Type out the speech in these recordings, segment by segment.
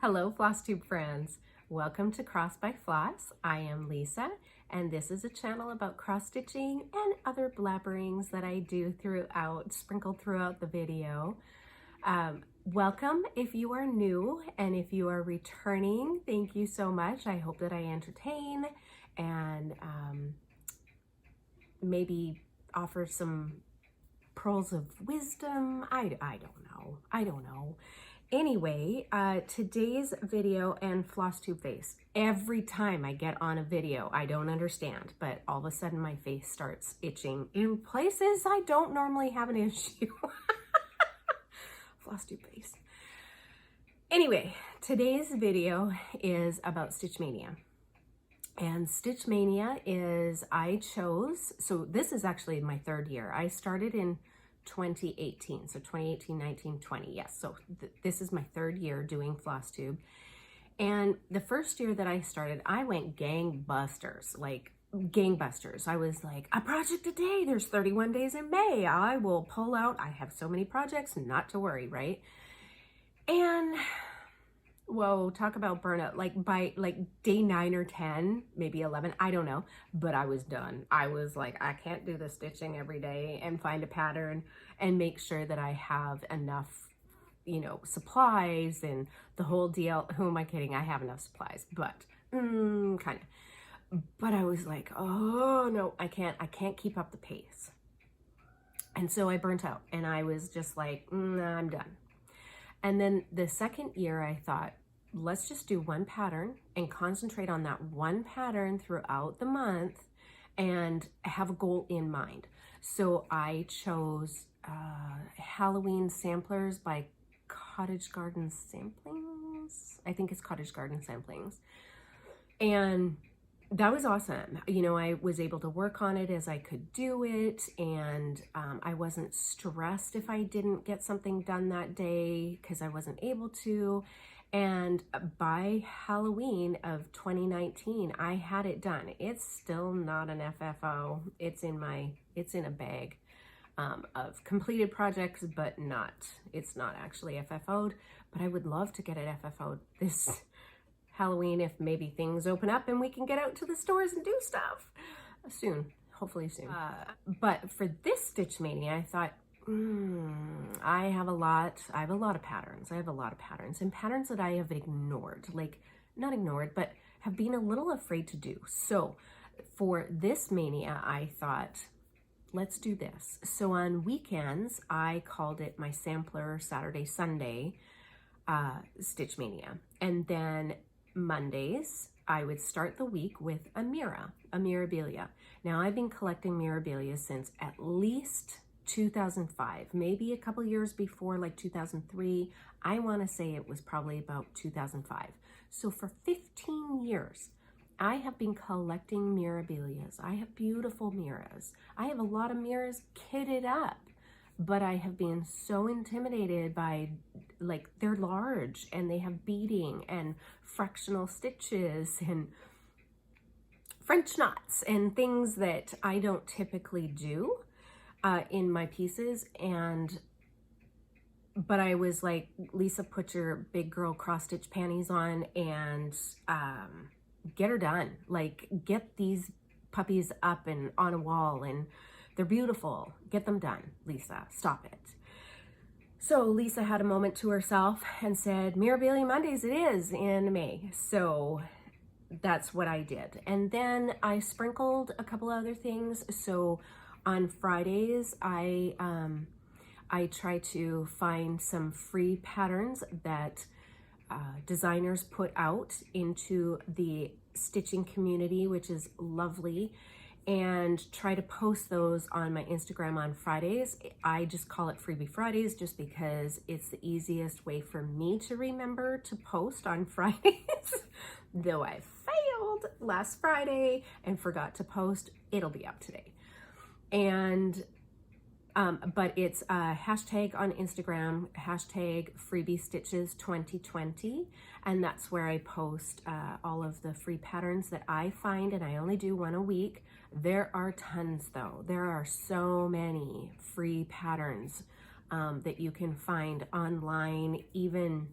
Hello Flosstube friends, welcome to Cross by Floss. I am Lisa and this is a channel about cross stitching and other blabberings that I do sprinkled throughout the video. Welcome if you are new, and if you are returning, thank you so much. I hope that I entertain and maybe offer some pearls of wisdom. I don't know. Anyway, today's video and Flosstube face. Every time I get on a video, I don't understand, but all of a sudden my face starts itching in places I don't normally have an issue. Flosstube face. Anyway, today's video is about Stitch Mania. And Stitch Mania is, so this is actually my third year. I started in 2018, so 2018, 19, 20, yes. So this is my third year doing Flosstube. And the first year that I started, I went gangbusters, like gangbusters. I was like, a project a day, there's 31 days in May. I will pull out, I have so many projects, not to worry, right? And whoa, talk about burnout. Like by day 9 or 10, maybe 11, I don't know, but I was done. I was like, I can't do the stitching every day and find a pattern and make sure that I have enough, supplies and the whole deal. Who am I kidding? I have enough supplies, but kind of. But I was like, oh no, I can't keep up the pace. And so I burnt out and I was just like, I'm done. And then the second year I thought, let's just do one pattern and concentrate on that one pattern throughout the month and have a goal in mind. So I chose Halloween Samplers by Cottage Garden Samplings. I think it's Cottage Garden Samplings. And that was awesome. I was able to work on it as I could do it, and I wasn't stressed if I didn't get something done that day because I wasn't able to. And by Halloween of 2019, I had it done. It's still not an FFO. It's in a bag of completed projects, but it's not actually FFO'd, but I would love to get it FFO'd this Halloween if maybe things open up and we can get out to the stores and do stuff soon, hopefully soon. But for this Stitch Mania, I thought, I have a lot of patterns. I have a lot of patterns and patterns that I have ignored, not ignored, but have been a little afraid to do. So for this Mania, I thought, let's do this. So on weekends, I called it my Sampler Saturday, Sunday Stitch Mania. And then Mondays, I would start the week with a Mirabilia. Now I've been collecting Mirabilia since at least 2005, maybe a couple years before, like 2003. I want to say it was probably about 2005. So for 15 years, I have been collecting Mirabilias. I have beautiful Miras. I have a lot of Miras kitted up, but I have been so intimidated by, they're large and they have beading and fractional stitches and French knots and things that I don't typically do in my pieces. But I was like, Lisa, put your big girl cross stitch panties on and get her done. Get these puppies up and on a wall, and they're beautiful. Get them done, Lisa, stop it. So Lisa had a moment to herself and said, Mirabilia Mondays it is in May. So that's what I did. And then I sprinkled a couple other things. So on Fridays, I try to find some free patterns that designers put out into the stitching community, which is lovely, and try to post those on my Instagram on Fridays. I just call it Freebie Fridays just because it's the easiest way for me to remember to post on Fridays. Though I failed last Friday and forgot to post, it'll be up today. And but it's a hashtag on Instagram, hashtag freebie stitches 2020, and that's where I post all of the free patterns that I find, and I only do one a week. There are tons though. There are so many free patterns that you can find online, even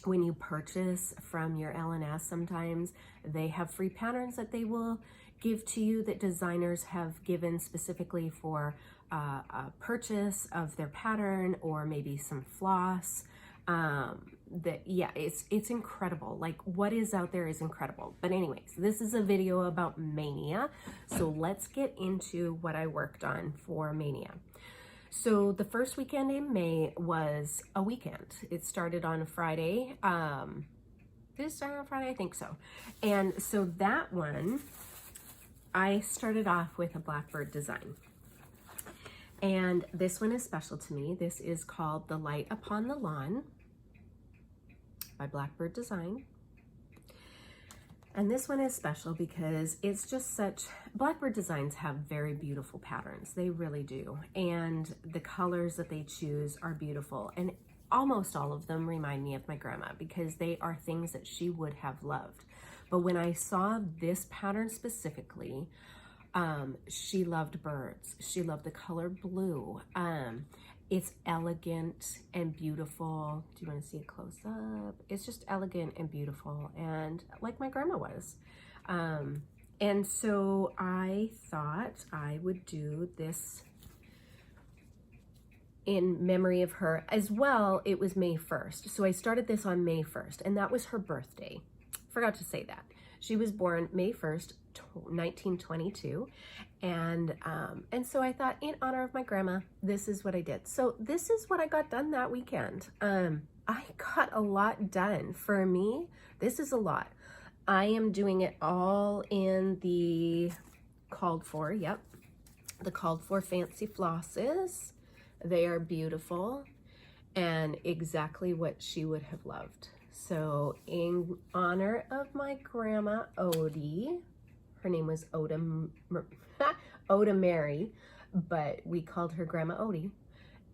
when you purchase from your LNS, sometimes they have free patterns that they will give to you that designers have given specifically for a purchase of their pattern, or maybe some floss. Yeah, it's incredible. Like, what is out there is incredible. But anyways, this is a video about Maynia, so let's get into what I worked on for Maynia. So the first weekend in May was a weekend. It started on a Friday. Did it start on Friday? I think so. And so that one, I started off with a Blackbird design. And this one is special to me. This is called The Light Upon the Lawn by Blackbird Design. And this one is special because it's just such, Blackbird Designs have very beautiful patterns. They really do. And the colors that they choose are beautiful. And almost all of them remind me of my grandma, because they are things that she would have loved. But when I saw this pattern specifically, she loved birds. She loved the color blue. It's elegant and beautiful. Do you want to see it close up? It's just elegant and beautiful, and like my grandma was. And so I thought I would do this in memory of her as well. It was May 1st. So I started this on May 1st, and that was her birthday. Forgot to say that. She was born May 1st, 1922. And so I thought, in honor of my grandma, this is what I did. So this is what I got done that weekend. I got a lot done. For me, this is a lot. I am doing it all in the called for, yep, the called for fancy flosses. They are beautiful and exactly what she would have loved. So in honor of my grandma, Odie, her name was Oda Mary, but we called her Grandma Odie,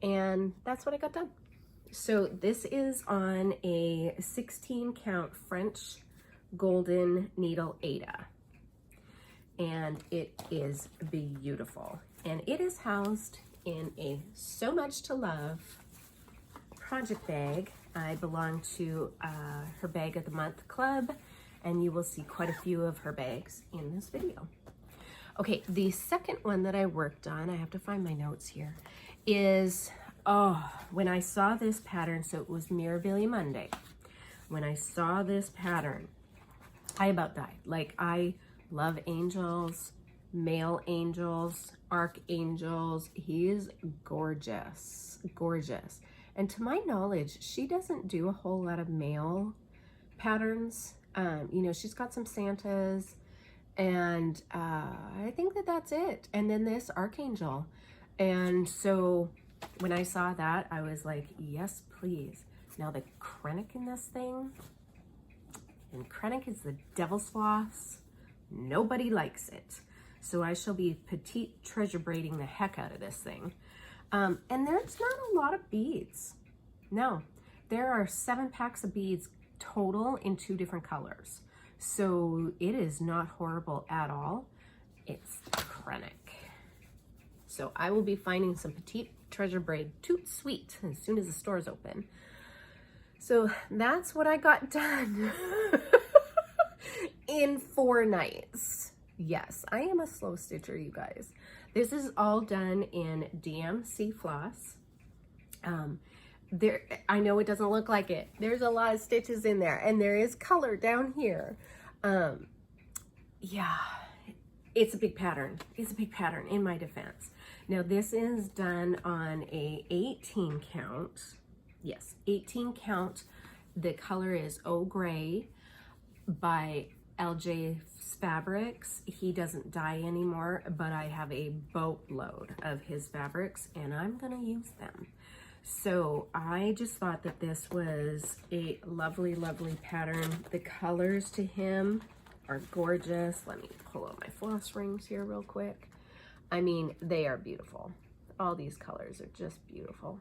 and that's what I got done. So this is on a 16 count French golden needle Aida, and it is beautiful. And it is housed in a So Much to Love project bag. I belong to her Bag of the Month club, and you will see quite a few of her bags in this video. Okay, the second one that I worked on, I have to find my notes here, is, when I saw this pattern, so it was Mirabilia Monday. When I saw this pattern, I about died. Like, I love angels, male angels, archangels. He is gorgeous, gorgeous. And to my knowledge, she doesn't do a whole lot of male patterns. You know, she's got some Santas, and I think that that's it. And then this Archangel. And so when I saw that, I was like, yes, please. Now the Krennic in this thing, and Krennic is the devil's floss. Nobody likes it. So I shall be petite treasure braiding the heck out of this thing. And there's not a lot of beads. No, there are 7 packs of beads total in 2 different colors. So it is not horrible at all. It's Krennic. So I will be finding some petite treasure braid toot sweet as soon as the store's open. So that's what I got done in 4 nights. Yes, I am a slow stitcher, you guys. This is all done in DMC floss. I know it doesn't look like it. There's a lot of stitches in there, and there is color down here. Yeah, it's a big pattern. It's a big pattern in my defense. Now this is done on a 18 count. Yes, 18 count. The color is Eau Gray by LJ Fabrics. He doesn't dye anymore, but I have a boatload of his fabrics, and I'm gonna use them. So I just thought that this was a lovely, lovely pattern. The colors to him are gorgeous. Let me pull out my floss rings here real quick. I mean, they are beautiful. All these colors are just beautiful.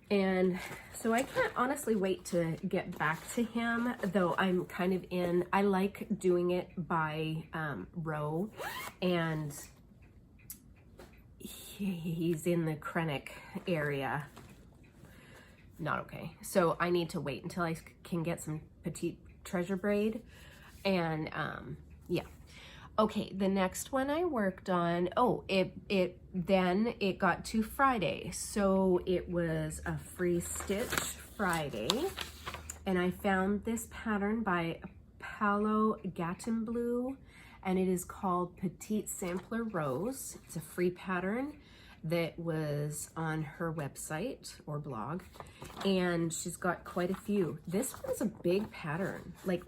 And so I can't honestly wait to get back to him, though I'm kind of in, I like doing it by row, and he's in the Krennic area. not okay. So I need to wait until I can get some petite treasure braid. And yeah. Okay, the next one I worked on, oh, then it got to Friday. So it was a free stitch Friday. And I found this pattern by Paola Gattinblu, and it is called Petit Sampler Rose. It's a free pattern that was on her website or blog, and she's got quite a few. This one's a big pattern. Like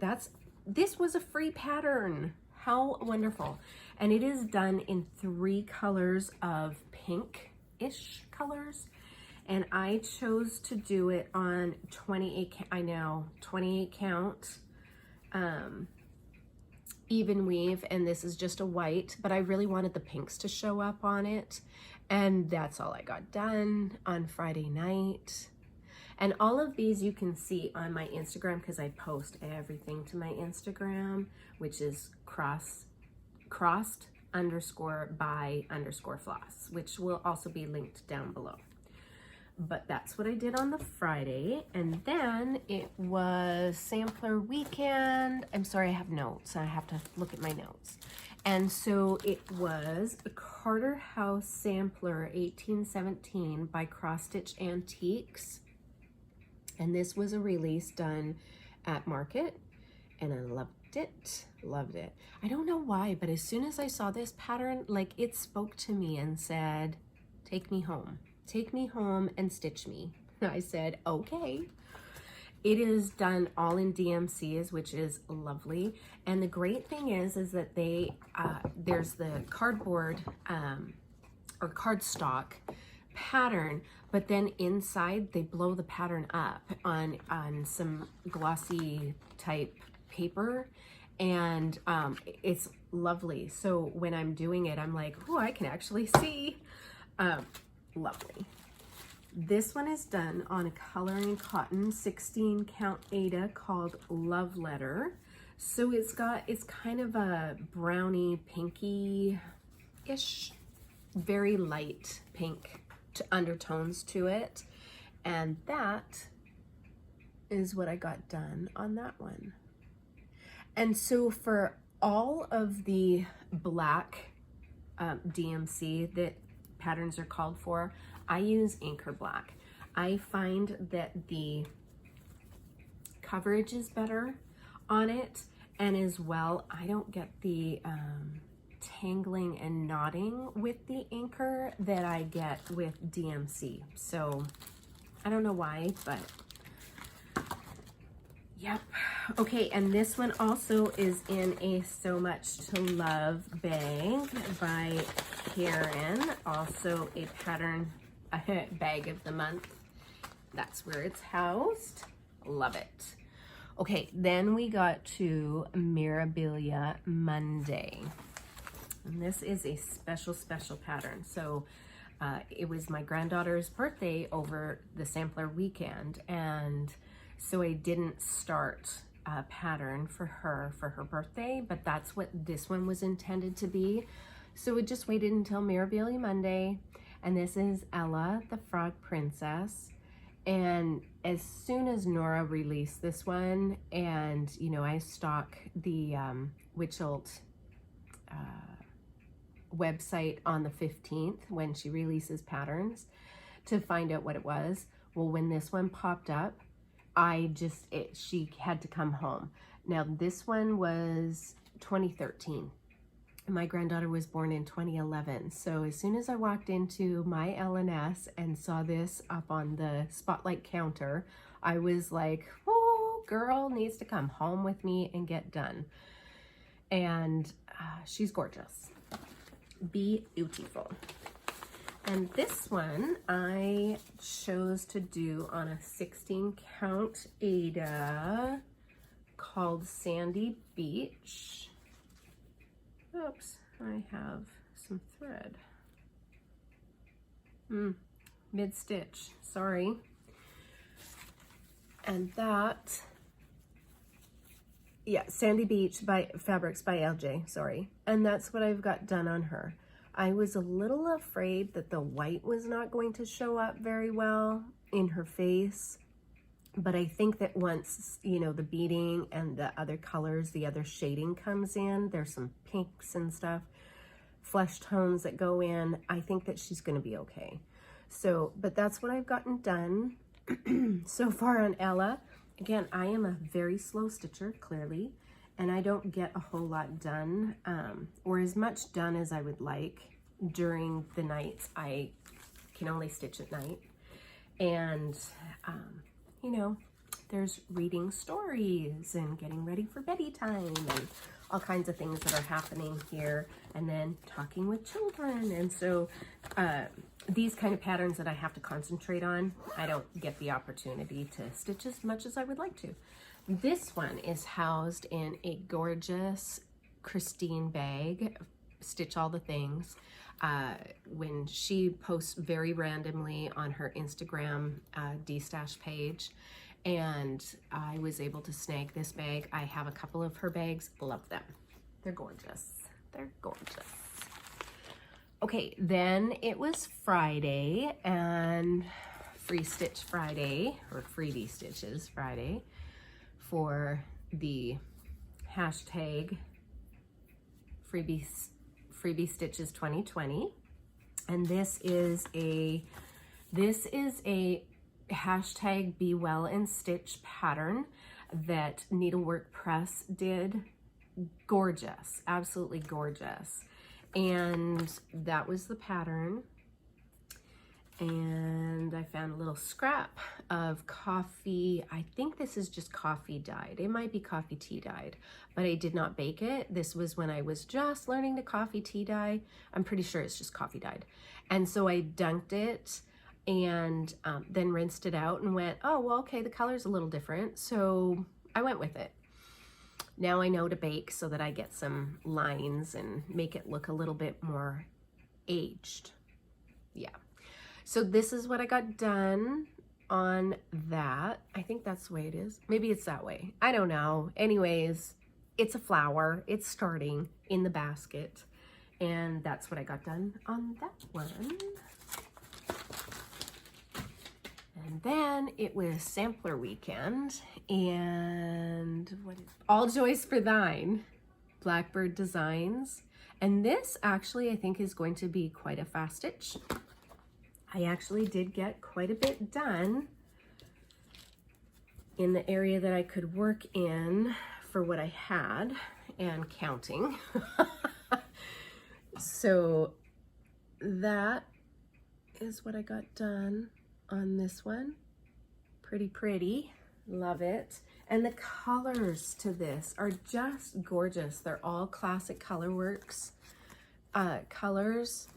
this was a free pattern. How wonderful. And it is done in 3 colors of pink-ish colors. And I chose to do it on 28 count even weave, and this is just a white, but I really wanted the pinks to show up on it. And that's all I got done on Friday night. And all of these you can see on my Instagram, because I post everything to my Instagram, which is crossed_by_floss, which will also be linked down below. But that's what I did on the Friday. And then it was sampler weekend. I'm sorry, I have notes. I have to look at my notes. And so it was a Carter House Sampler 1817 by Cross Stitch Antiques. And this was a release done at Market, and I loved it. I don't know why, but as soon as I saw this pattern, like, it spoke to me and said, take me home and stitch me. I said, okay. It is done all in DMCs, which is lovely. And the great thing is that they, there's the cardboard or cardstock pattern, but then inside they blow the pattern up on some glossy type paper, and it's lovely. So when I'm doing it, I'm like, oh, I can actually see. Lovely. This one is done on a coloring cotton 16 count Aida called Love Letter. So it's kind of a brownie pinky-ish, very light pink undertones to it. And that is what I got done on that one. And so for all of the black DMC that patterns are called for, I use Anchor Black. I find that the coverage is better on it, and as well, I don't get the tangling and knotting with the anchor that I get with DMC. So I don't know why, but yep. Okay, and this one also is in a So Much to Love bag by Karen, also a pattern bag of the month. That's where it's housed. Love it. Okay, then we got to Mirabilia Monday. And this is a special pattern. So it was my granddaughter's birthday over the sampler weekend, and so I didn't start a pattern for her birthday, but that's what this one was intended to be. So we just waited until Mirabilia Monday, and this is Ella, the Frog Princess. And as soon as Nora released this one, and you know, I stalk the Wilt website on the 15th when she releases patterns to find out what it was. Well, when this one popped up, she had to come home. Now this one was 2013. My granddaughter was born in 2011. So as soon as I walked into my LNS and saw this up on the spotlight counter, I was like, oh, girl needs to come home with me and get done. And she's gorgeous. Beautiful. And this one I chose to do on a 16 count Aida called Sandy Beach. Oops, I have some thread. Mid-stitch, sorry. And that, yeah, Sandy Beach by Fabrics by LJ, sorry. And that's what I've got done on her. I was a little afraid that the white was not going to show up very well in her face. But I think that once, you know, the beading and the other colors, the other shading comes in, there's some pinks and stuff, flesh tones that go in, I think that she's going to be okay. So, but that's what I've gotten done so far on Ella. Again, I am a very slow stitcher, clearly, and I don't get a whole lot done, or as much done as I would like during the nights. I can only stitch at night. And, you know, there's reading stories and getting ready for bedtime and all kinds of things that are happening here, and then talking with children. And so these kind of patterns that I have to concentrate on, I don't get the opportunity to stitch as much as I would like to. This one is housed in a gorgeous Christine bag, Stitch All the Things. When she posts very randomly on her Instagram D-Stash page, and I was able to snag this bag. I have a couple of her bags, love them. They're gorgeous, they're gorgeous. Okay, then it was Friday, and Free Stitch Friday, or Freebie Stitches Friday, for the hashtag Freebie Stitches 2020. And this is a hashtag Be Well and Stitch pattern that Needlework Press did. Gorgeous, absolutely gorgeous. And that was the pattern. And I found a little scrap of coffee. I think this is just coffee dyed. It might be coffee tea dyed, but I did not bake it. This was when I was just learning to coffee tea dye. I'm pretty sure it's just coffee dyed. And so I dunked it and then rinsed it out and went, oh, well, okay, the color's a little different. So I went with it. Now I know to bake so that I get some lines and make it look a little bit more aged. Yeah. So this is what I got done on that. I think that's the way it is. Maybe it's that way. I don't know. Anyways, it's a flower. It's starting in the basket. And that's what I got done on that one. And then it was sampler weekend. And what is All Joys for Thine, Blackbird Designs. And this actually I think is going to be quite a fast stitch. I actually did get quite a bit done in the area that I could work in for what I had and counting. So that is what I got done on this one. Pretty pretty, love it. And the colors to this are just gorgeous. They're all classic Colorworks colors.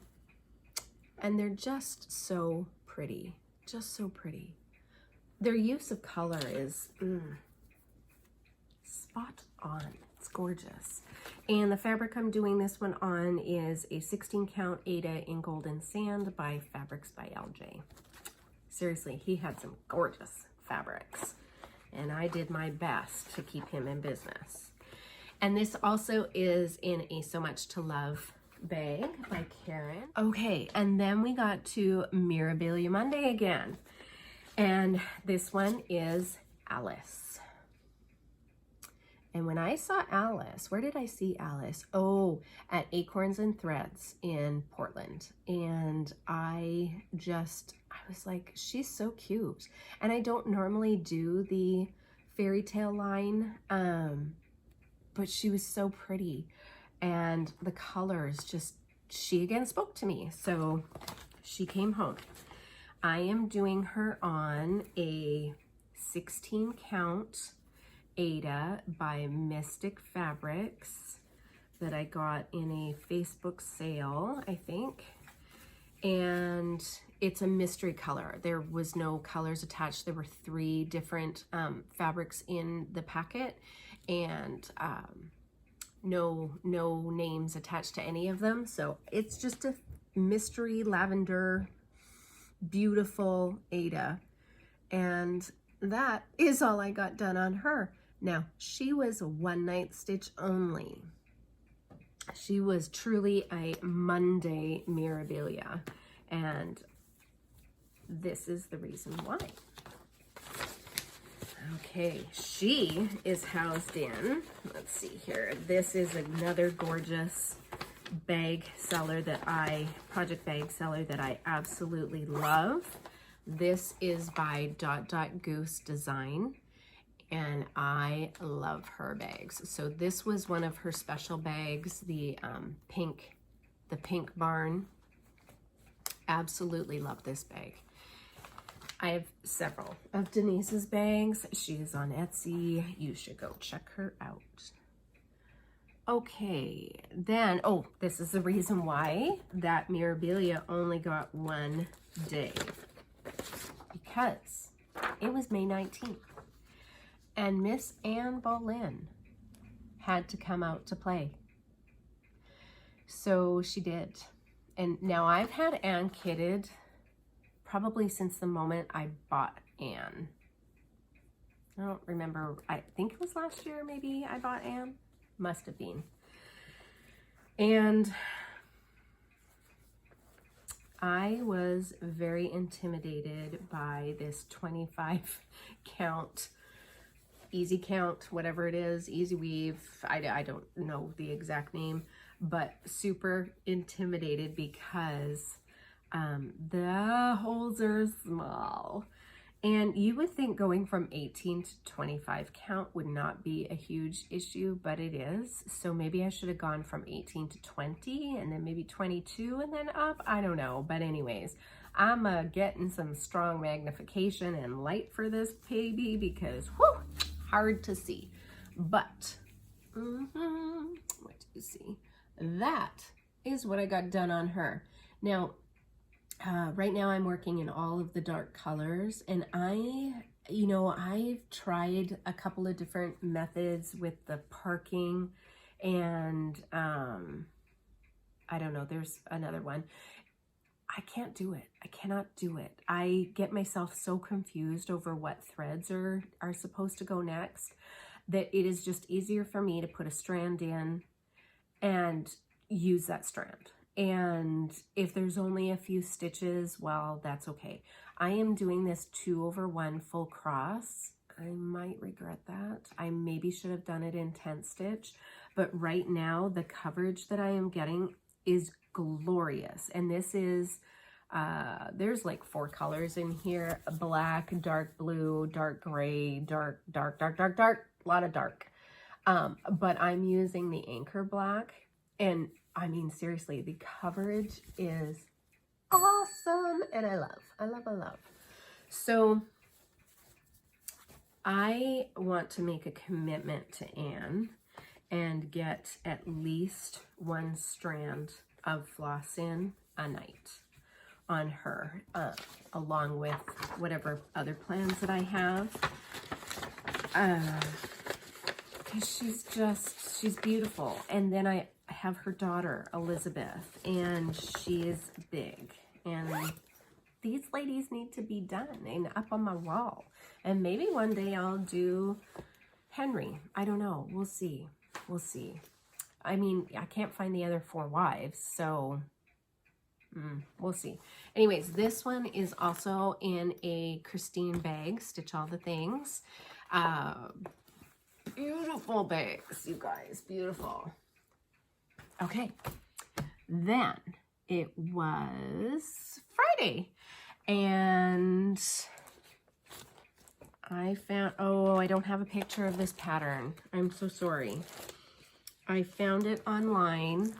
And they're just so pretty, just so pretty. Their use of color is spot on. It's gorgeous. And the fabric I'm doing this one on is a 16 count Aida in Golden Sand by Fabrics by LJ. Seriously, he had some gorgeous fabrics, and I did my best to keep him in business. And this also is in a So Much to Love bag by Karen. Okay, and then we got to Mirabilia Monday again, and this one is Alice. And when I saw Alice, where did I see Alice? Oh, at Acorns and Threads in Portland. And I was like, she's so cute. And I don't normally do the fairy tale line, but she was so pretty. And the colors just, she again spoke to me. So she came home. I am doing her on a 16 count Aida by Mystic Fabrics that I got in a Facebook sale, I think. And it's a mystery color. There was no colors attached. There were 3 different fabrics in the packet, and no names attached to any of them. So it's just a mystery lavender, beautiful Aida. And that is all I got done on her. Now, she was a one-night stitch only. She was truly a Monday Mirabilia. And this is the reason why. Okay, she is housed in, let's see here. This is another gorgeous bag seller project bag seller that I absolutely love. This is by Goose Design, and I love her bags. So this was one of her special bags, the pink barn. Absolutely love this bag. I have several of Denise's bags. She's on Etsy. You should go check her out. Okay, then, oh, this is the reason why that Mirabilia only got 1 day. Because it was May 19th. And Miss Anne Boleyn had to come out to play. So she did. And now I've had Anne kitted probably since the moment I bought Anne. I don't remember, I think it was last year maybe I bought Anne. Must have been. And I was very intimidated by this 25 count, easy count, whatever it is, easy weave. I don't know the exact name, but super intimidated because the holes are small. And you would think going from 18 to 25 count would not be a huge issue, but it is. So maybe I should have gone from 18 to 20 and then maybe 22 and then up. I don't know. But anyways, I'm getting some strong magnification and light for this baby because, whew, hard to see. But, what do you see? That is what I got done on her. Now, right now I'm working in all of the dark colors, and I've tried a couple of different methods with the parking and I don't know, there's another one. I can't do it. I cannot do it. I get myself so confused over what threads are supposed to go next that it is just easier for me to put a strand in and use that strand. And if there's only a few stitches, well, that's okay. I am doing this 2/1 full cross. I might regret that. I maybe should have done it in 10 stitch, but right now the coverage that I am getting is glorious. And this is, there's like 4 colors in here: black, dark blue, dark gray, dark, a lot of dark. But I'm using the Anchor Black, and I mean, seriously, the coverage is awesome, and I love. So I want to make a commitment to Anne and get at least 1 strand of floss in a night on her, along with whatever other plans that I have. Because she's beautiful. And then I have her daughter, Elizabeth, and she is big. And these ladies need to be done and up on my wall. And maybe one day I'll do Henry. I don't know. We'll see. We'll see. I mean, I can't find the other 4 wives, so we'll see. Anyways, this one is also in a Christine bag, Stitch All the Things. Beautiful bags, you guys, beautiful. Okay, then it was Friday, and I found, oh, I don't have a picture of this pattern. I'm so sorry. I found it online.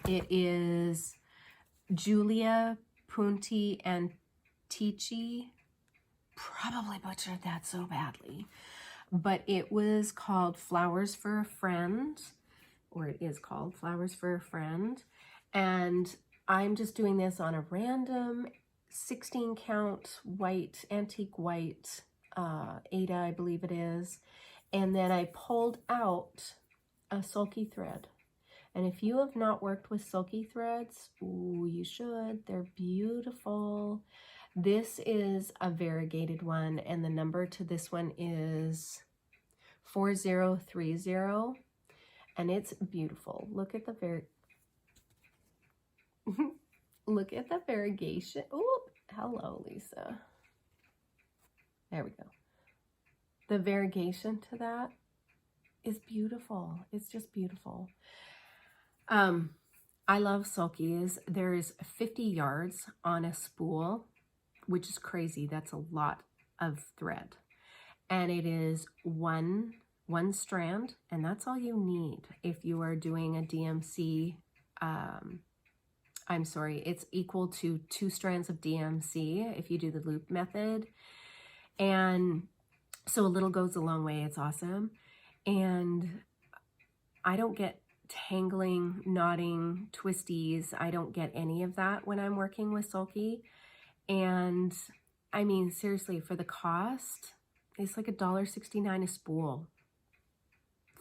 It is Julia Punti and Ticci. Probably butchered that so badly. But it was called Flowers for a Friend, or it is called Flowers for a Friend. And I'm just doing this on a random 16 count white, antique white, Aida, I believe it is. And then I pulled out a sulky thread. And if you have not worked with sulky threads, ooh, you should. They're beautiful. This is a variegated one, and the number to this one is 4030, and it's beautiful. Look at the look at the variegation. Ooh, Hello, Lisa. There we go. The variegation to that is beautiful. It's just beautiful. I love sulkies. There's 50 yards on a spool, which is crazy. That's a lot of thread. And it is one strand, and that's all you need. If you are doing a DMC, I'm sorry, it's equal to 2 strands of DMC if you do the loop method. And so a little goes a long way. It's awesome. And I don't get tangling, knotting, twisties. I don't get any of that when I'm working with sulky. And I mean, seriously, for the cost, it's like $1.69 a spool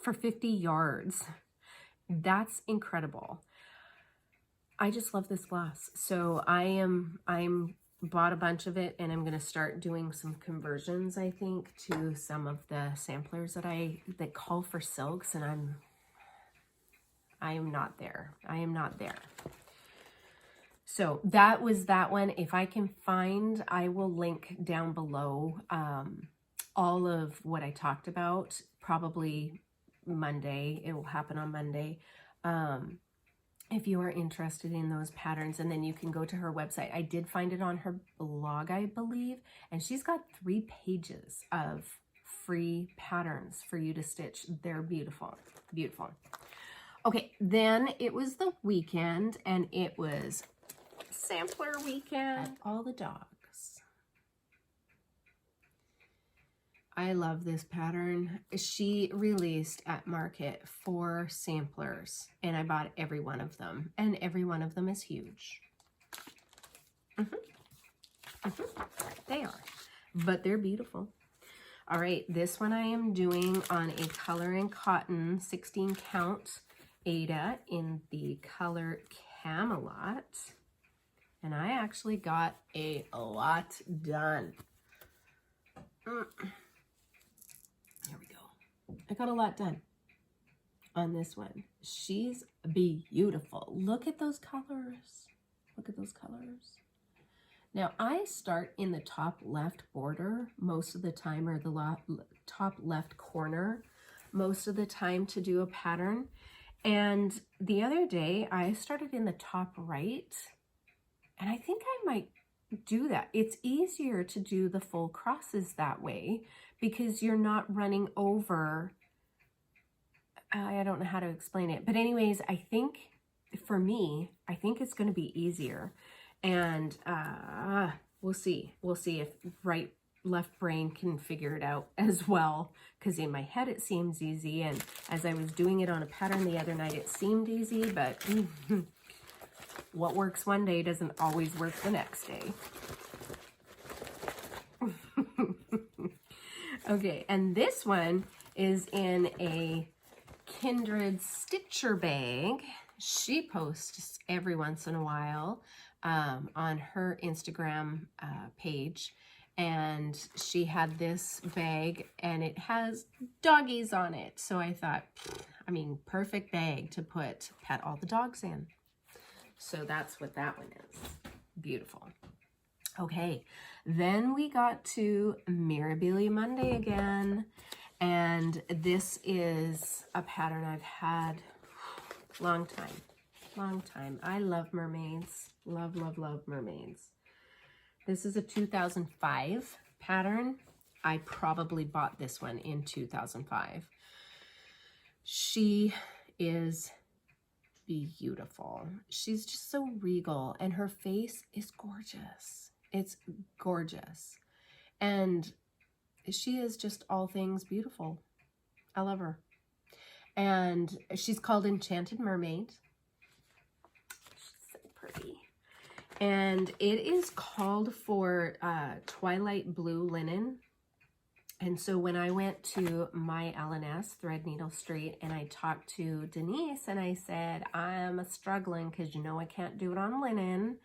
for 50 yards. That's incredible. I just love this floss. So I'm bought a bunch of it, and I'm going to start doing some conversions, I think, to some of the samplers that call for silks, and I am not there. I am not there. So that was that one. If I can find, I will link down below all of what I talked about, probably Monday. It will happen on Monday. If you are interested in those patterns, and then you can go to her website. I did find it on her blog, I believe, and she's got 3 pages of free patterns for you to stitch. They're beautiful, beautiful. Okay, then it was the weekend, and it was sampler weekend. All the dogs. I love this pattern. She released at market 4 samplers, and I bought every one of them, and every one of them is huge. They are, but they're beautiful. All right, this one I am doing on a color and cotton 16 count Aida in the color Camelot, and I actually got a lot done. Here we go. I got a lot done on this one. She's beautiful. Look at those colors. Look at those colors. Now I start in the top left border most of the time, or the top left corner most of the time to do a pattern. And the other day I started in the top right, and I think I might do that. It's easier to do the full crosses that way because you're not running over. I don't know how to explain it, but anyways, I think for me, I think it's going to be easier. And we'll see if left brain can figure it out as well, because in my head it seems easy, and as I was doing it on a pattern the other night, it seemed easy, but what works one day doesn't always work the next day. Okay, and this one is in a Kindred Stitcher bag. She posts every once in a while on her Instagram page, and she had this bag, and it has doggies on it. So I thought, I mean, perfect bag to pet all the dogs in. So that's what that one is. Beautiful. Okay, then we got to Mirabilia Monday again, and this is a pattern I've had long time. I love mermaids. Love, love, love mermaids. This is a 2005 pattern. I probably bought this one in 2005. She is beautiful. She's just so regal, and her face is gorgeous. It's gorgeous. And she is just all things beautiful. I love her. And she's called Enchanted Mermaid. She's so pretty. And it is called for Twilight Blue Linen. And so when I went to my LNS, Threadneedle Street, and I talked to Denise, and I said, I'm struggling because you know I can't do it on linen.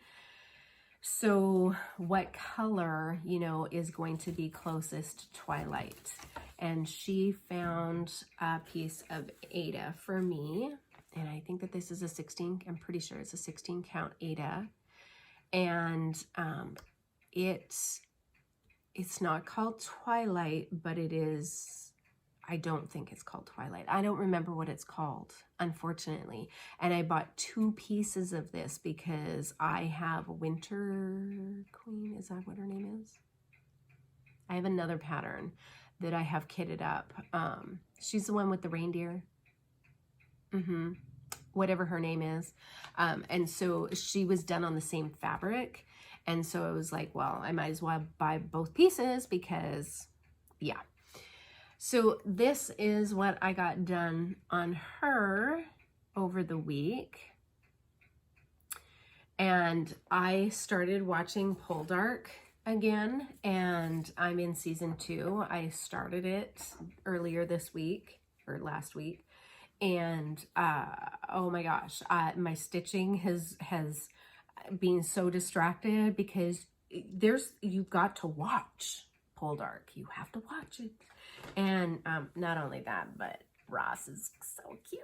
So what color, you know, is going to be closest to Twilight? And she found a piece of Aida for me. And I think that this is a 16, I'm pretty sure it's a 16 count Aida. And it's not called Twilight, but it is, I don't think it's called Twilight. I don't remember what it's called, unfortunately. And I bought 2 pieces of this because I have Winter Queen, is that what her name is? I have another pattern that I have kitted up. She's the one with the reindeer. Whatever her name is. And so she was done on the same fabric. And so I was like, well, I might as well buy both pieces because, yeah. So this is what I got done on her over the week. And I started watching Poldark again, and I'm in season 2. I started it earlier this week, or last week. And oh my gosh, my stitching has been so distracted because you've got to watch Poldark. You have to watch it. And not only that, but Ross is so cute.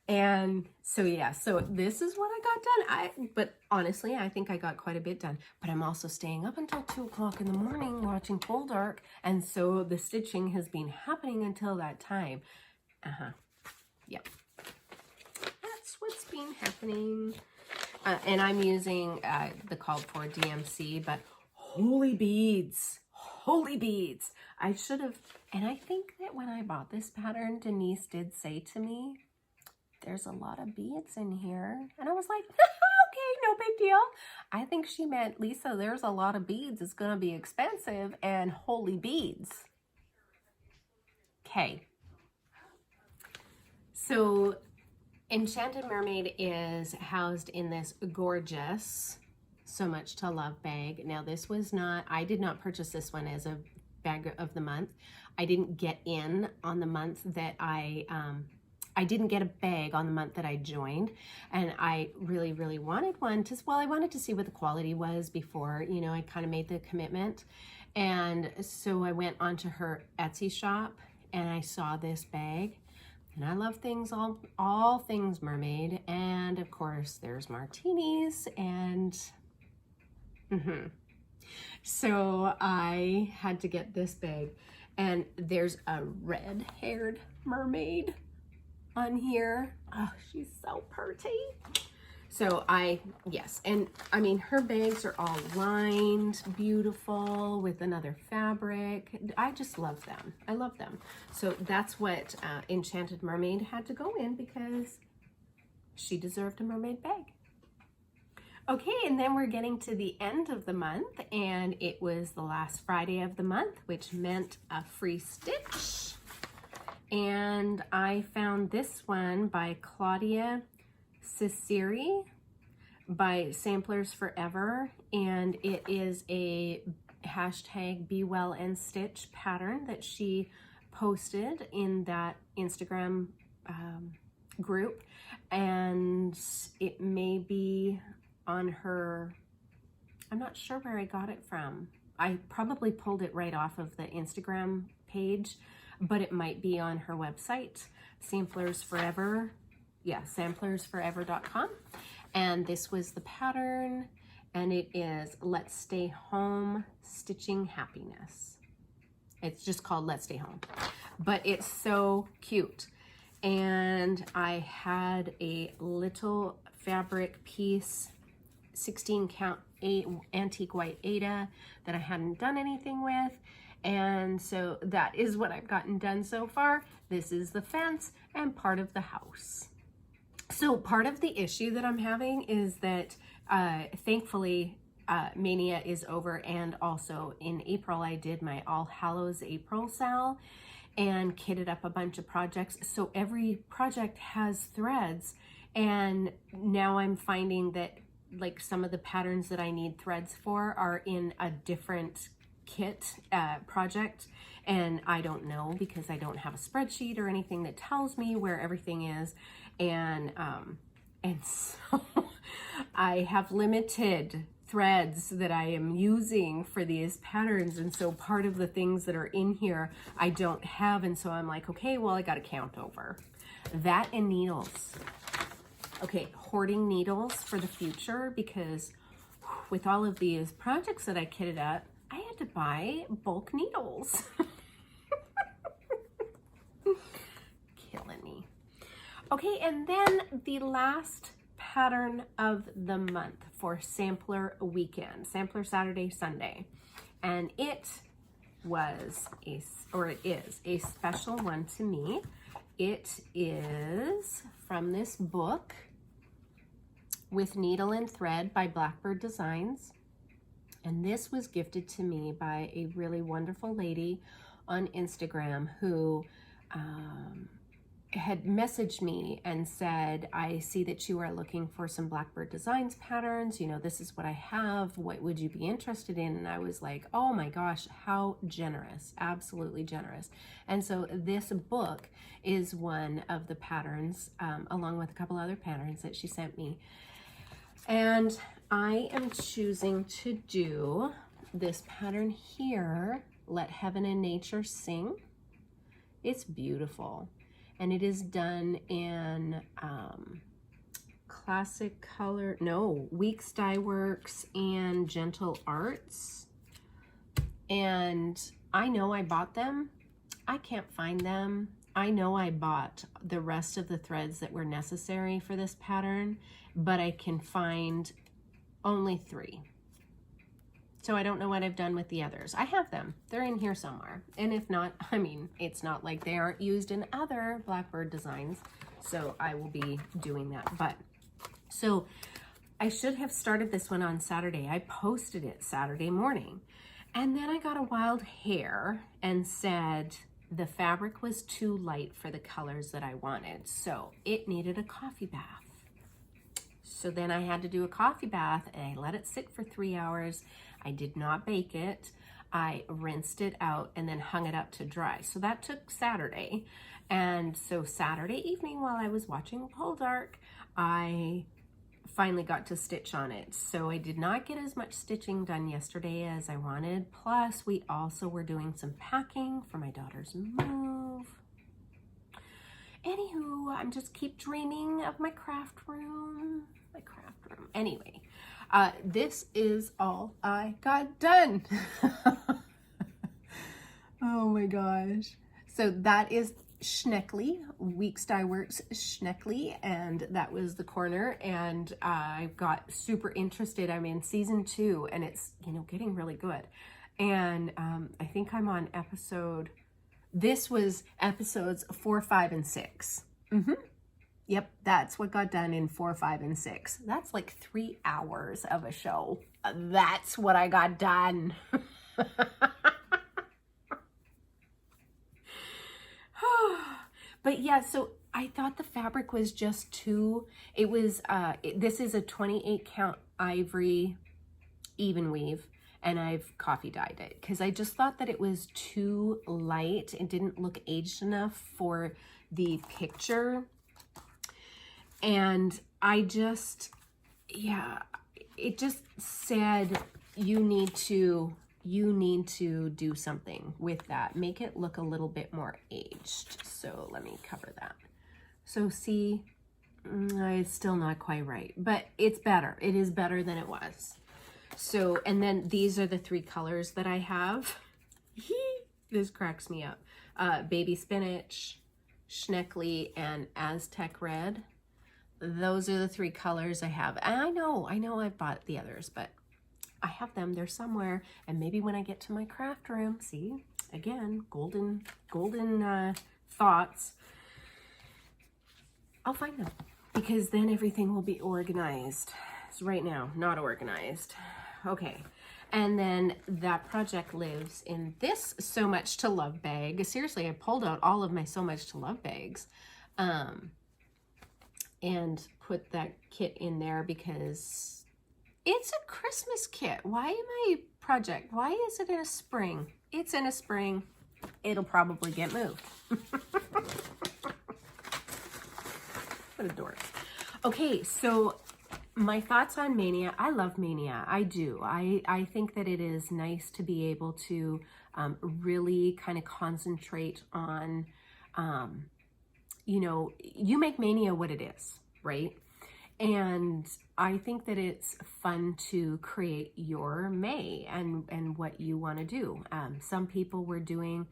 And so yeah, so this is what I got done. But honestly, I think I got quite a bit done. But I'm also staying up until 2 o'clock in the morning watching Poldark, and so the stitching has been happening until that time. Yep, that's what's been happening. And I'm using the called for DMC, but holy beads, holy beads. I should have, and I think that when I bought this pattern, Denise did say to me, there's a lot of beads in here. And I was like, okay, no big deal. I think she meant, Lisa, there's a lot of beads. It's going to be expensive, and holy beads. Okay. So Enchanted Mermaid is housed in this gorgeous So Much to Love bag. Now this was not, I did not purchase this one as a bag of the month. I didn't get in on the month that I didn't get a bag on the month that I joined, and I really, really wanted one to, well, I wanted to see what the quality was before, you know, I kind of made the commitment. And so I went onto her Etsy shop and I saw this bag. And I love things, all things mermaid. And of course, there's martinis and so I had to get this bag. And there's a red-haired mermaid on here. Oh, she's so pretty. So yes, and I mean, her bags are all lined, beautiful, with another fabric. I just love them. I love them. So that's what Enchanted Mermaid had to go in because she deserved a mermaid bag. Okay, and then we're getting to the end of the month, and it was the last Friday of the month, which meant a free stitch. And I found this one by Claudia Ciceri by Samplers Forever, and it is a hashtag Be Well and Stitch pattern that she posted in that Instagram group, and it may be on her, I'm not sure where I got it from. I probably pulled it right off of the Instagram page, but it might be on her website, Samplers Forever. Yeah, samplersforever.com. And this was the pattern, and it is Let's Stay Home Stitching Happiness. It's just called Let's Stay Home, but it's so cute. And I had a little fabric piece, 16 count antique white Aida that I hadn't done anything with. And so that is what I've gotten done so far. This is the fence and part of the house. So part of the issue that I'm having is that thankfully Mania is over, and also in April I did my All Hallows April sale and kitted up a bunch of projects. So every project has threads, and now I'm finding that like some of the patterns that I need threads for are in a different kit project, and I don't know because I don't have a spreadsheet or anything that tells me where everything is. And so I have limited threads that I am using for these patterns, and so part of the things that are in here I don't have, and so I'm like, okay, well, I got to count over that. And needles. Okay, hoarding needles for the future because with all of these projects that I kitted up, I had to buy bulk needles. Killing me. Okay, and then the last pattern of the month for Sampler weekend, Sampler Saturday, Sunday. And it was it is a special one to me. It is from this book, With Needle and Thread by Blackbird Designs. And this was gifted to me by a really wonderful lady on Instagram who had messaged me and said, I see that you are looking for some Blackbird Designs patterns. You know, this is what I have. What would you be interested in? And I was like, oh my gosh, how generous, absolutely generous. And so this book is one of the patterns, along with a couple other patterns that she sent me. And I am choosing to do this pattern here, Let Heaven and Nature Sing. It's beautiful. And it is done in Classic Color, no, Weeks Dye Works and Gentle Arts. And I know I bought them. I can't find them. I know I bought the rest of the threads that were necessary for this pattern, but I can find only 3. So I don't know what I've done with the others. I have them. They're in here somewhere. And if not, I mean, it's not like they aren't used in other Blackbird Designs. So I will be doing that. But so I should have started this one on Saturday. I posted it Saturday morning. And then I got a wild hair and said the fabric was too light for the colors that I wanted. So it needed a coffee bath. So then I had to do a coffee bath and I let it sit for 3 hours. I did not bake it. I rinsed it out and then hung it up to dry. So that took Saturday. And so Saturday evening while I was watching Poldark, I finally got to stitch on it. So I did not get as much stitching done yesterday as I wanted. Plus we also were doing some packing for my daughter's move. Anywho, I'm just keep dreaming of my craft room. Anyway, this is all I got done. Oh my gosh. So that is Schneckly, Weeks Dye Works Schneckly, and that was the corner. And I got super interested. I'm in season 2 and it's, you know, getting really good. And I think I'm on this was episodes 4, 5, and 6. Yep, that's what got done in 4, 5, and 6. That's like 3 hours of a show. That's what I got done. But yeah, so I thought the fabric was just too, it was, this is a 28 count ivory even weave. And I've coffee dyed it because I just thought that it was too light. It didn't look aged enough for the picture. And I just, yeah, it just said you need to do something with that. Make it look a little bit more aged. So let me cover that. So see, it's still not quite right, but it's better. It is better than it was. So, and then these are the 3 colors that I have. This cracks me up. Baby Spinach, Schneckly, and Aztec Red. Those are the 3 colors I have. And I know I've bought the others, but I have them. They're somewhere. And maybe when I get to my craft room, see, again, golden thoughts, I'll find them. Because then everything will be organized. So right now, not organized. Okay, and then that project lives in this So Much to Love bag. Seriously, I pulled out all of my So Much to Love bags and put that kit in there because it's a Christmas kit. Why is it in a spring? It's in a spring. It'll probably get moved. What a dork. Okay, so my thoughts on Maynia. I love Maynia. I do. I think that it is nice to be able to really kind of concentrate on, you know, you make Maynia what it is, right? And I think that it's fun to create your May and what you want to do. Some people were doing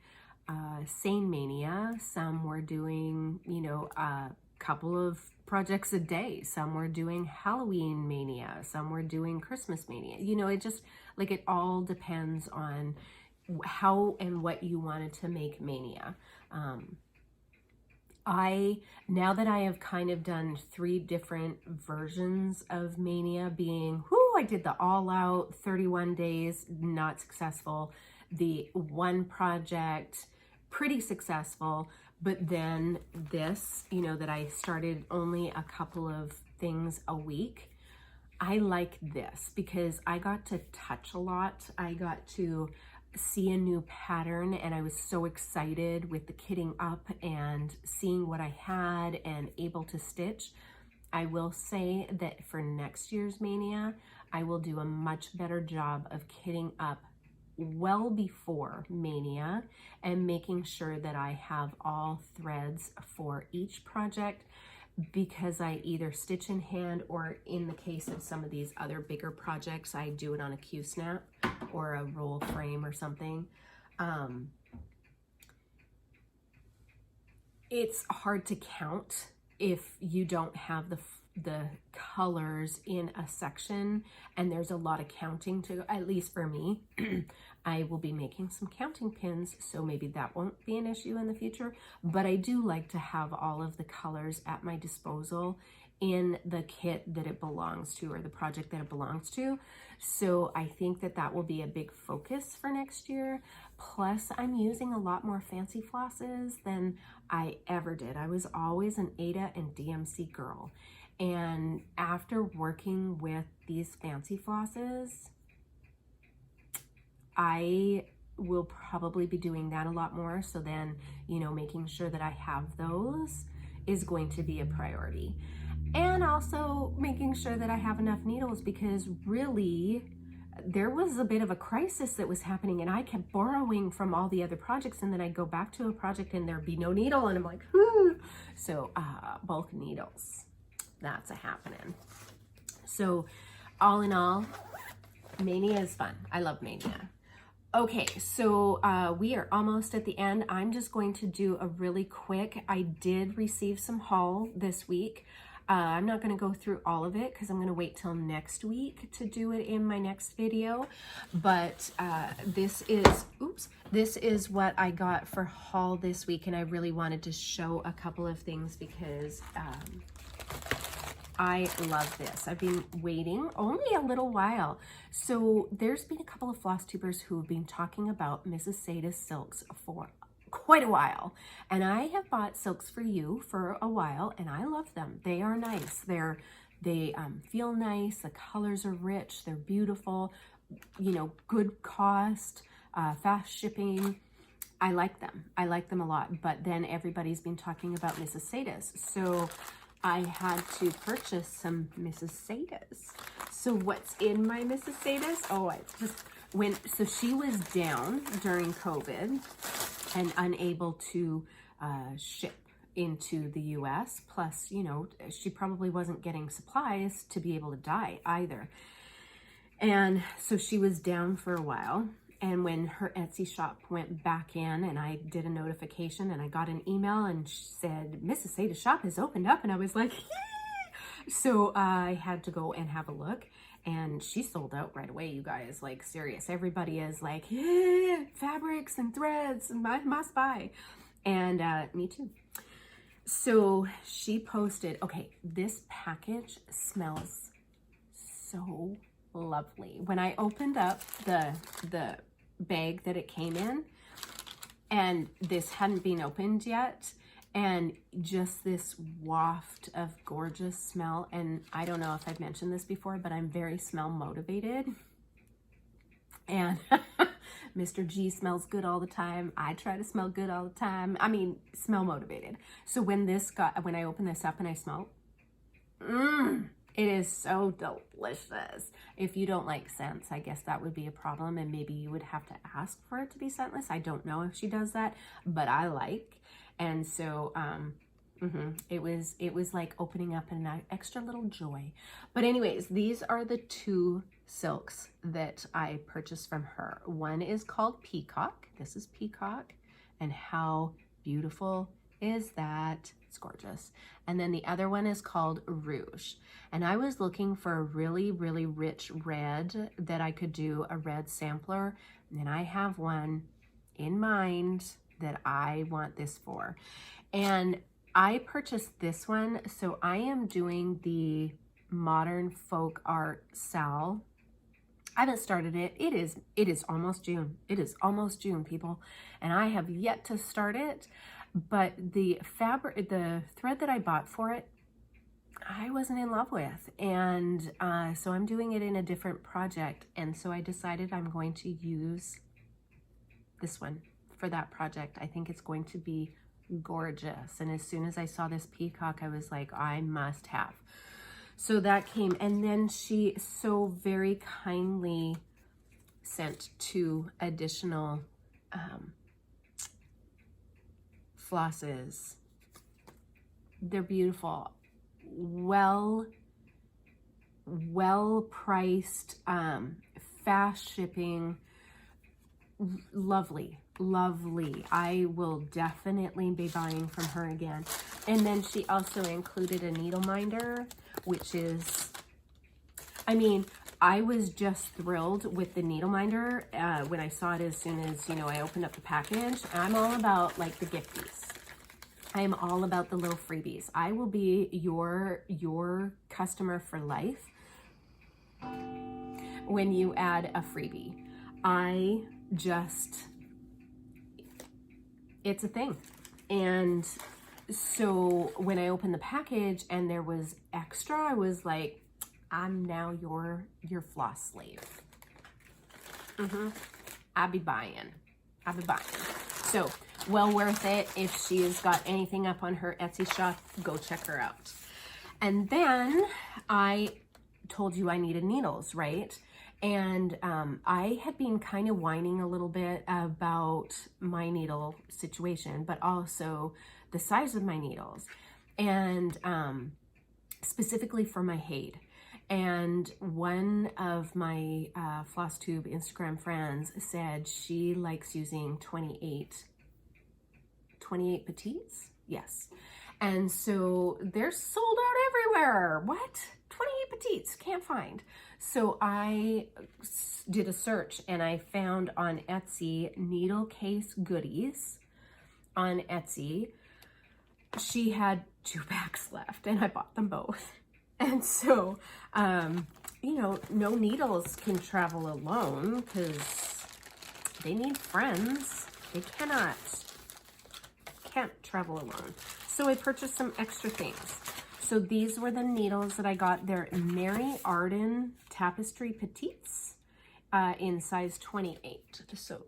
Sane Mania. Some were doing, you know, a couple of projects a day. Some were doing Halloween Mania. Some were doing Christmas Mania. You know, it just, like, it all depends on how and what you wanted to make Mania. Now that I have kind of done 3 different versions of Mania, being, I did the all out 31 days, not successful. The one project, pretty successful. But then this, you know, that I started only a couple of things a week. I like this because I got to touch a lot. I got to see a new pattern, and I was so excited with the kitting up and seeing what I had and able to stitch. I will say that for next year's Mania, I will do a much better job of kitting up well before Mania and making sure that I have all threads for each project, because I either stitch in hand, or in the case of some of these other bigger projects, I do it on a Q-snap or a roll frame or something. It's hard to count if you don't have the colors in a section, and there's a lot of counting to, at least for me. I will be making some counting pins, so maybe that won't be an issue in the future, but I do like to have all of the colors at my disposal in the kit that it belongs to, or the project that it belongs to. So I think that that will be a big focus for next year. Plus, I'm using a lot more fancy flosses than I ever did. I was always an Aida and DMC girl. And after working with these fancy flosses, I will probably be doing that a lot more. So then, you know, making sure that I have those is going to be a priority. And also making sure that I have enough needles, because really there was a bit of a crisis that was happening, and I kept borrowing from all the other projects, and then I'd go back to a project and there'd be no needle, and I'm like, So bulk needles, that's a happening. So all in all, Mania is fun. I love Mania. Okay, so we are almost at the end. I'm just going to do a really quick, I did receive some haul this week. I'm not going to go through all of it because I'm going to wait till next week to do it in my next video. But this is what I got for haul this week, and I really wanted to show a couple of things because I love this. I've been waiting only a little while. So there's been a couple of floss tubers who have been talking about Mrs. Aida's silks for quite a while, and I have bought silks for you for a while, and I love them. They are nice. They feel nice. The colors are rich. They're beautiful. You know, good cost, fast shipping. I like them. I like them a lot. But then everybody's been talking about Mrs. Aida's, so I had to purchase some Mrs. Aida's. So what's in my Mrs. Aida's? Oh, I just went. So she was down during COVID and unable to ship into the US. Plus, you know, she probably wasn't getting supplies to be able to dye either. And so she was down for a while. And when her Etsy shop went back in, and I did a notification, and I got an email and she said, Mrs. Aida's shop has opened up. And I was like, yay! So I had to go and have a look. And she sold out right away, you guys, like serious. Everybody is like, yeah, fabrics and threads, and must buy. And me too. So she posted, okay, this package smells so lovely. When I opened up the bag that it came in, and this hadn't been opened yet, and just this waft of gorgeous smell. And I don't know if I've mentioned this before, but I'm very smell motivated. And Mr. G smells good all the time. I try to smell good all the time. I mean, smell motivated. So when I opened this up and I smelled, it is so delicious. If you don't like scents, I guess that would be a problem, and maybe you would have to ask for it to be scentless. I don't know if she does that, but I like. And so It was like opening up an extra little joy. But anyways, these are the two silks that I purchased from her. One is called Peacock. This is Peacock, and how beautiful is that? It's gorgeous. And then the other one is called Rouge. And I was looking for a really, really rich red that I could do a red sampler. And I have one in mind that I want this for. And I purchased this one. So I am doing the Modern Folk Art Sal. I haven't started it. It is almost June. It is almost June, people. And I have yet to start it. But the fabric, the thread that I bought for it, I wasn't in love with. And so I'm doing it in a different project. And so I decided I'm going to use this one for that project. I think it's going to be gorgeous. And as soon as I saw this peacock, I was like, I must have. So that came, and then she so very kindly sent 2 additional flosses. They're beautiful, well priced, fast shipping, lovely. I will definitely be buying from her again. And then she also included a needle minder, which is, I mean, I was just thrilled with the needle minder when I saw it as soon as, you know, I opened up the package. I'm all about like the gifties. I am all about the little freebies. I will be your customer for life when you add a freebie. It's a thing. And so when I opened the package and there was extra, I was like, I'm now your floss slave. I'll be buying. So well worth it. If she has got anything up on her Etsy shop, go check her out. And then I told you I needed needles, right? And I had been kind of whining a little bit about my needle situation, but also the size of my needles, and specifically for my HAED. And one of my Flosstube Instagram friends said she likes using 28 petites. Yes. And so they're sold out everywhere. What? 28 petites, can't find. So I did a search and I found on Etsy needle case goodies on Etsy. She had 2 packs left and I bought them both. And so, you know, no needles can travel alone because they need friends. They can't travel alone. So I purchased some extra things. So these were the needles that I got. They're Mary Arden Tapestry Petites in size 28. So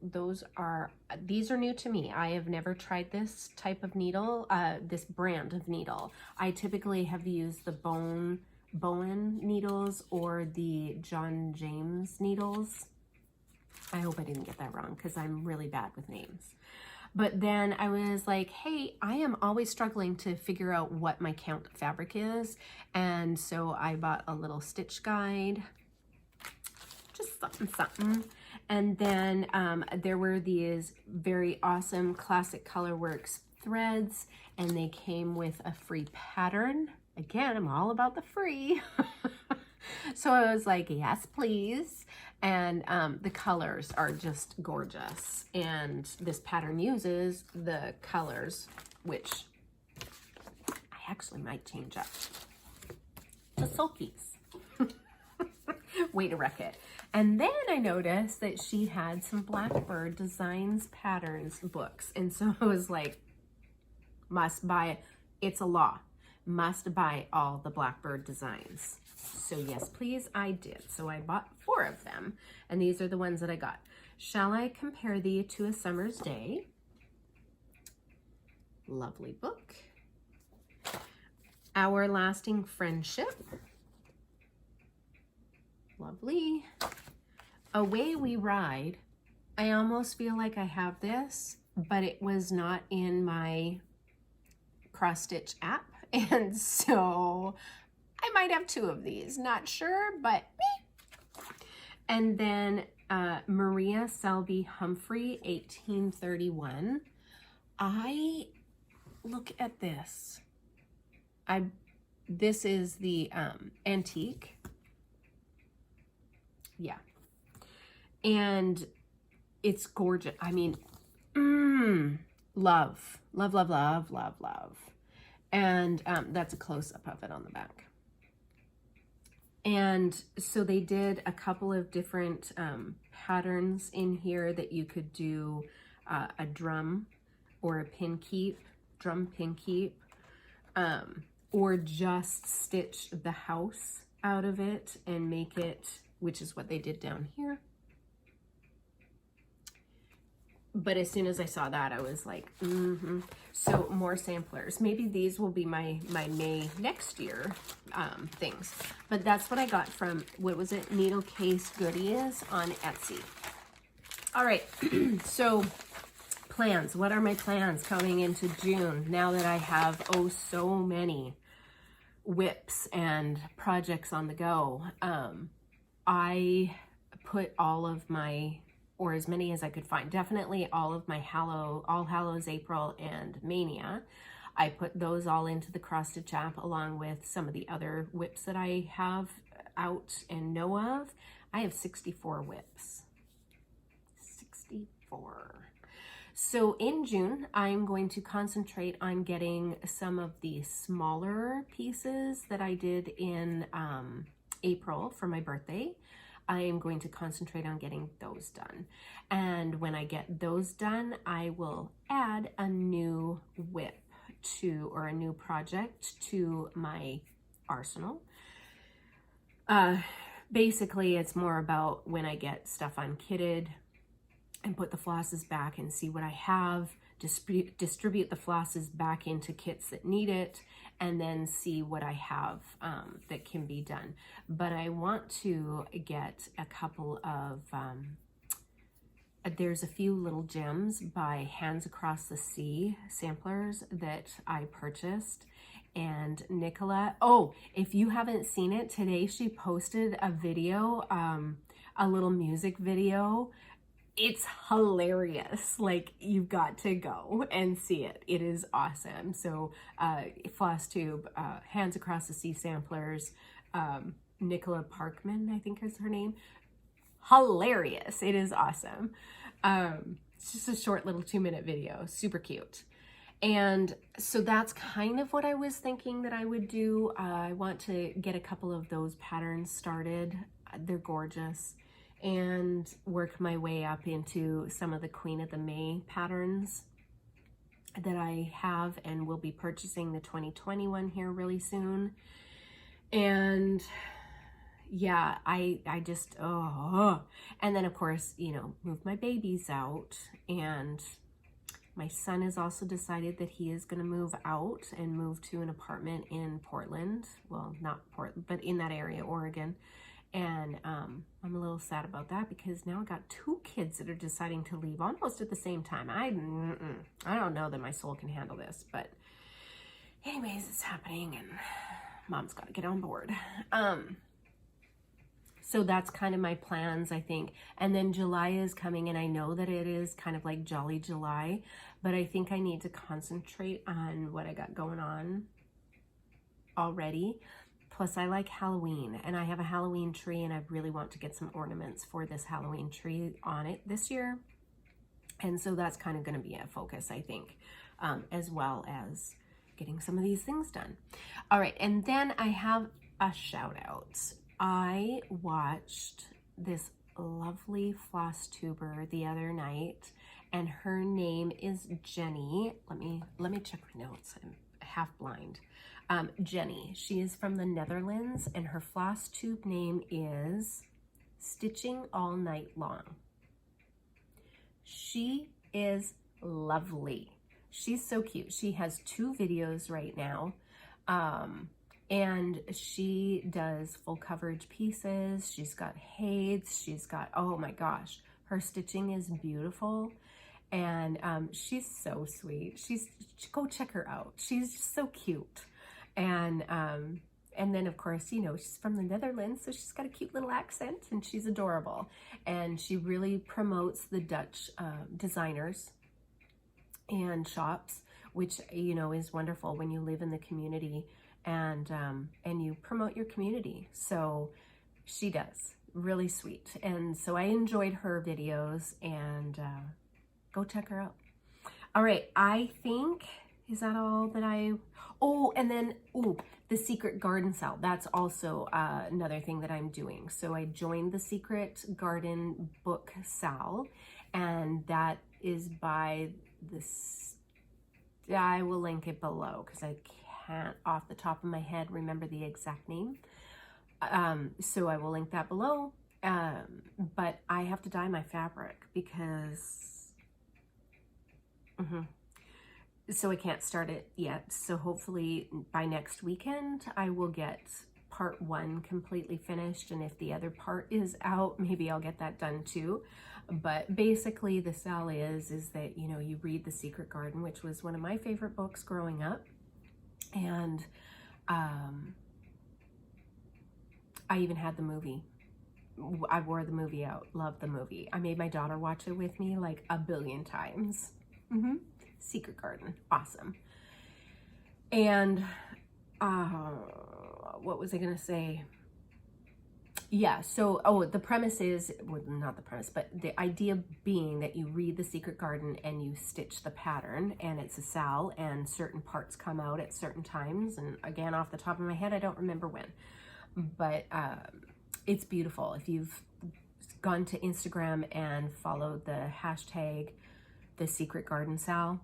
these are new to me. I have never tried this type of needle, this brand of needle. I typically have used the Boleyn needles or the John James needles. I hope I didn't get that wrong because I'm really bad with names. But then I was like, hey, I am always struggling to figure out what my count fabric is. And so I bought a little stitch guide, just something. And then there were these very awesome Classic Colorworks threads, and they came with a free pattern. Again, I'm all about the free. So I was like, yes, please. And the colors are just gorgeous. And this pattern uses the colors, which I actually might change up to sulkies. Way to wreck it. And then I noticed that she had some Blackbird Designs patterns books. And so I was like, must buy it. It's a law. Must buy all the Blackbird Designs. So yes, please, I did. So I bought 4 of them, and these are the ones that I got. Shall I compare thee to a summer's day? Lovely book. Our lasting friendship. Lovely. Away we ride. I almost feel like I have this, but it was not in my cross stitch app. And so I might have 2 of these, not sure, but meh. And then Maria Selby Humphrey, 1831. Look at this. This is the antique. Yeah. And it's gorgeous. I mean, love, love, love, love, love, love. And that's a close-up of it on the back. And so they did a couple of different patterns in here that you could do a drum or a pin keep, drum pin keep, or just stitch the house out of it and make it, which is what they did down here. But as soon as I saw that, I was like, So more samplers. Maybe these will be my May next year things. But that's what I got from, what was it? Needle Case Goodies on Etsy. All right, so plans. What are my plans coming into June now that I have, so many WIPs and projects on the go? I put all of my, or as many as I could find, definitely all of my All Hallows April and Mania. I put those all into the cross stitch app along with some of the other WIPs that I have out and know of. I have 64 WIPs. 64. So in June, I'm going to concentrate on getting some of the smaller pieces that I did in April for my birthday. I am going to concentrate on getting those done. And when I get those done, I will add a new WIP to, or a new project to my arsenal. Basically, it's more about when I get stuff unkitted and put the flosses back and see what I have, distribute the flosses back into kits that need it, and then see what I have that can be done. But I want to get a couple of, there's a few little gems by Hands Across the Sea samplers that I purchased. And Nicola, if you haven't seen it, today she posted a video, a little music video. It's hilarious. Like, you've got to go and see it. It is awesome. So Flosstube, Hands Across the Sea samplers, Nicola Parkman, I think is her name. Hilarious. It is awesome. It's just a short little 2-minute video. Super cute. And so that's kind of what I was thinking that I would do. I want to get a couple of those patterns started. They're gorgeous. And work my way up into some of the Queen of the May patterns that I have and will be purchasing the 2021 here really soon. And yeah, I just, and then of course, move my babies out. And my son has also decided that he is going to move out and move to an apartment in Portland. Well, not Portland, but in that area, Oregon. And I'm a little sad about that because now I got 2 kids that are deciding to leave almost at the same time. I don't know that my soul can handle this, but anyways, it's happening and mom's got to get on board. So that's kind of my plans, I think. And then July is coming, and I know that it is kind of like Jolly July, but I think I need to concentrate on what I got going on already. Plus, I like Halloween, and I have a Halloween tree, and I really want to get some ornaments for this Halloween tree on it this year. And so that's kind of going to be a focus, I think, as well as getting some of these things done. All right, and then I have a shout out. I watched this lovely floss tuber the other night, and her name is Jenny. Let me check my notes. I'm half blind. Jenny, she is from the Netherlands, and her floss tube name is Stitching All Night Long. She is lovely. She's so cute. She has 2 videos right now, and she does full coverage pieces. She's got HAEDs. She's got, oh my gosh, her stitching is beautiful. And she's so sweet. Go check her out. She's just so cute. And then of course, you know, she's from the Netherlands, so she's got a cute little accent and she's adorable. And she really promotes the Dutch designers and shops, which, you know, is wonderful when you live in the community and you promote your community. So she does, really sweet. And so I enjoyed her videos, and go check her out. All right, I think, is that all that and then, the Secret Garden Sale. That's also another thing that I'm doing. So I joined the Secret Garden Book Sale, and that is by this, I will link it below because I can't off the top of my head remember the exact name. So I will link that below. But I have to dye my fabric because, so I can't start it yet. So hopefully by next weekend, I will get part 1 completely finished. And if the other part is out, maybe I'll get that done too. But basically the sale is that, you know, you read The Secret Garden, which was one of my favorite books growing up. And I even had the movie. I wore the movie out. Loved the movie. I made my daughter watch it with me like a billion times. Secret Garden. Awesome. And what was I going to say? Yeah, so, the premise is, well, not the premise, but the idea being that you read The Secret Garden and you stitch the pattern, and it's a sal, and certain parts come out at certain times. And again, off the top of my head, I don't remember when, but it's beautiful. If you've gone to Instagram and followed the hashtag The Secret Garden Sal,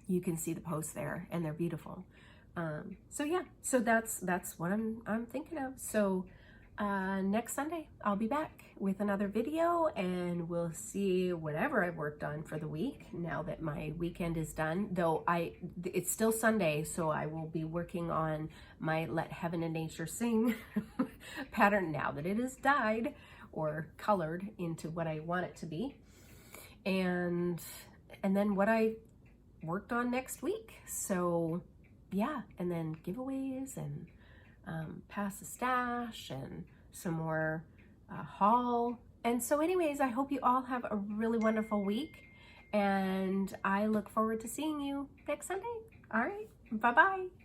you can see the posts there, and they're beautiful. So yeah, so that's what I'm thinking of. So next Sunday I'll be back with another video, and we'll see whatever I've worked on for the week now that my weekend is done. Though it's still Sunday, so I will be working on my Let Heaven and Nature Sing pattern now that it is dyed or colored into what I want it to be, and then what I worked on next week. So yeah, and then giveaways and pass the stash and some more haul. And so anyways, I hope you all have a really wonderful week, and I look forward to seeing you next Sunday. All right, bye-bye.